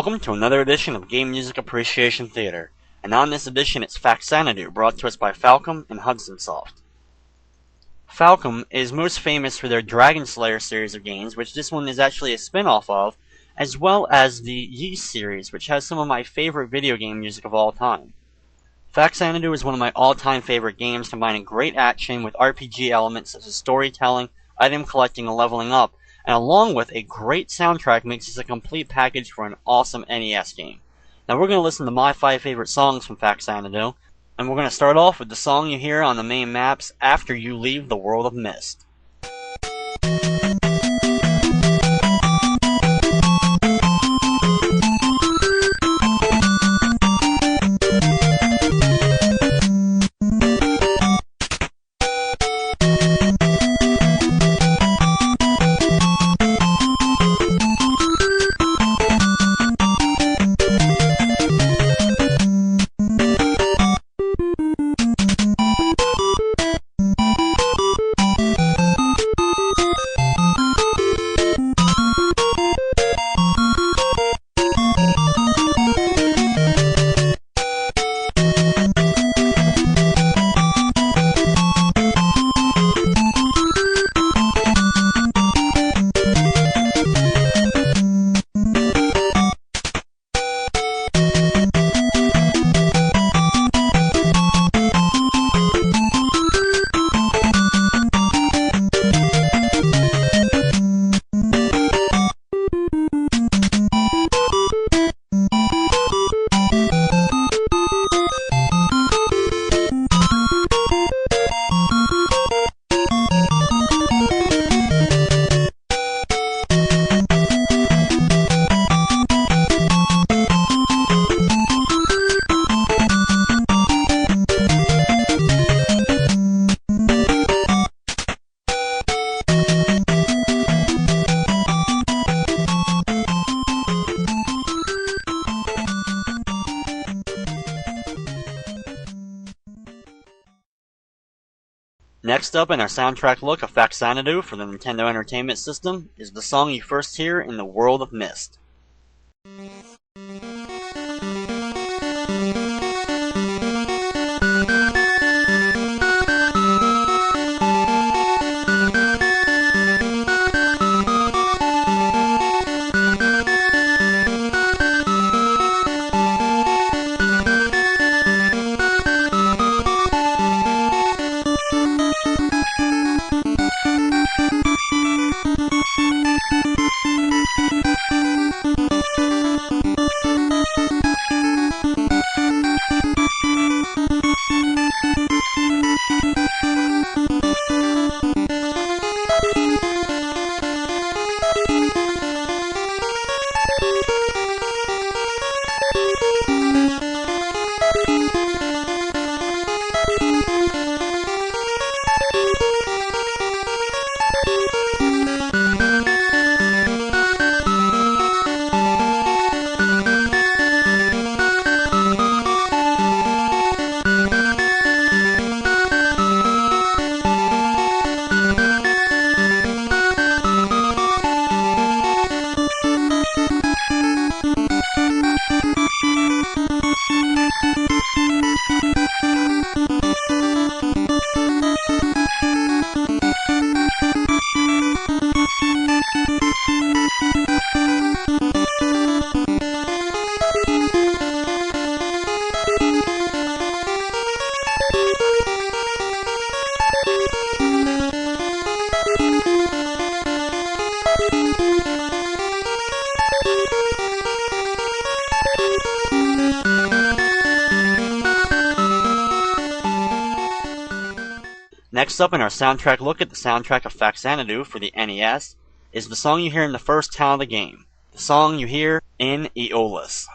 Welcome to another edition of Game Music Appreciation Theater, and on this edition it's Faxanadu, brought to us by Falcom and Hudson Soft. Falcom is most famous for their Dragon Slayer series of games, which this one is actually a spin-off of, as well as the Ys series, which has some of my favorite video game music of all time. Faxanadu is one of my all-time favorite games, combining great action with RPG elements such as storytelling, item collecting, and leveling up, and along with a great soundtrack makes this a complete package for an awesome NES game. Now we're going to listen to my 5 favorite songs from Faxanadu, and we're going to start off with the song you hear on the main maps, After You Leave the World of Mist. Next up in our soundtrack look of Faxanadu for the Nintendo Entertainment System is the song you first hear in the World of Mist. Next up in our soundtrack look at the soundtrack of Faxanadu for the NES is the song you hear in the first town of the game, the song you hear in Aeolus.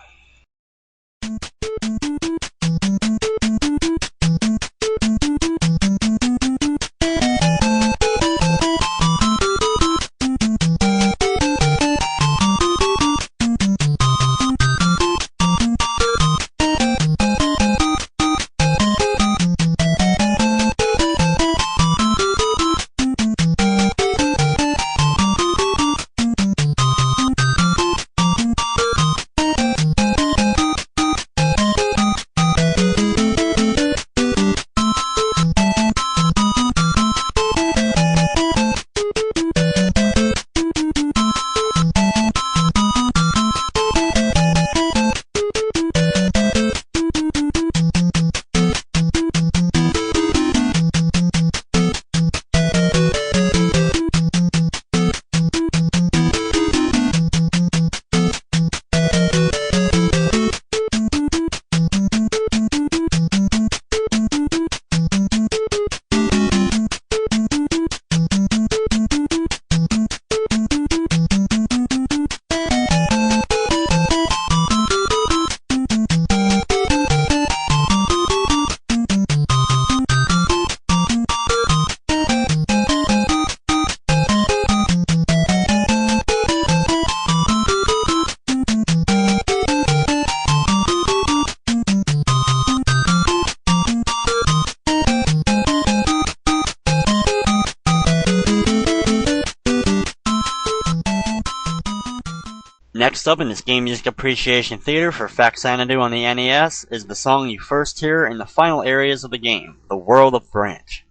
Next up in this Game Music Appreciation Theater for Faxanadu on the NES is the song you first hear in the final areas of the game, The World of Branch.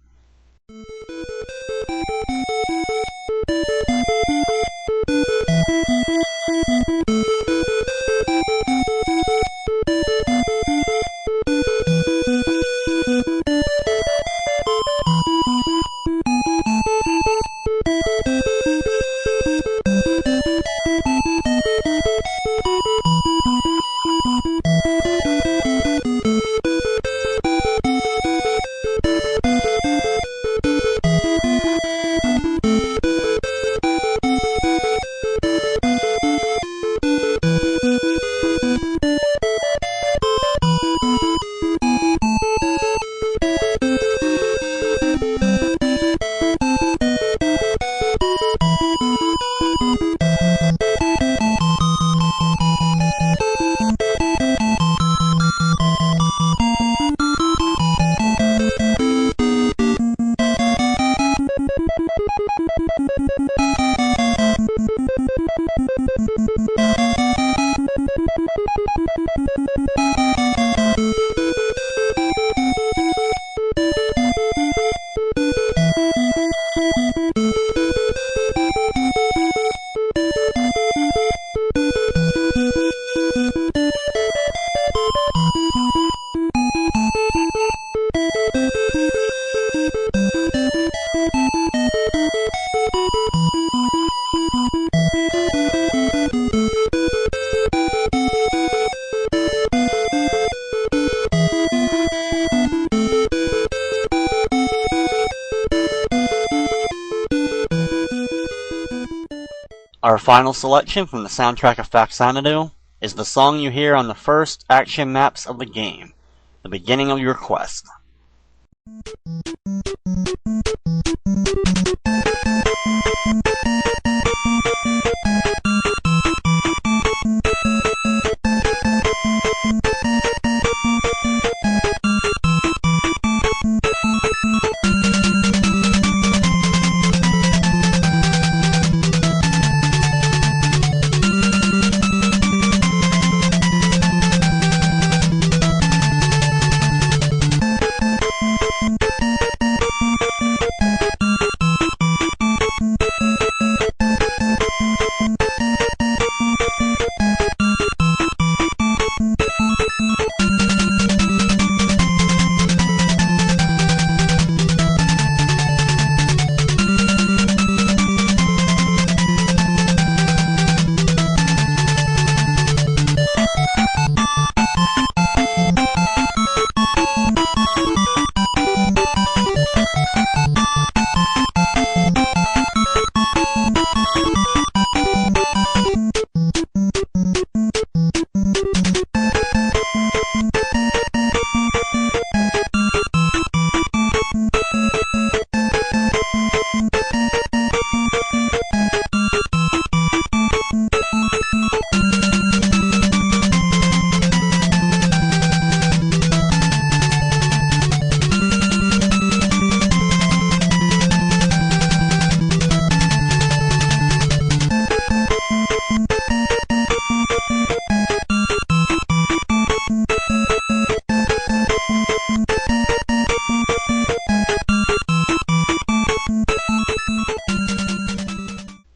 Our final selection from the soundtrack of Faxanadu is the song you hear on the first action maps of the game, the beginning of your quest.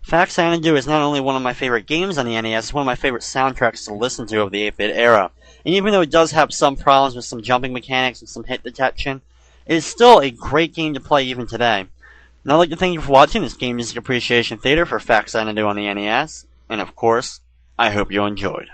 Faxanadu is not only one of my favorite games on the NES, it's one of my favorite soundtracks to listen to of the 8-bit era. And even though it does have some problems with some jumping mechanics and some hit detection, it is still a great game to play even today. And I'd like to thank you for watching this Game Music Appreciation Theater for Faxanadu on the NES, and of course, I hope you enjoyed.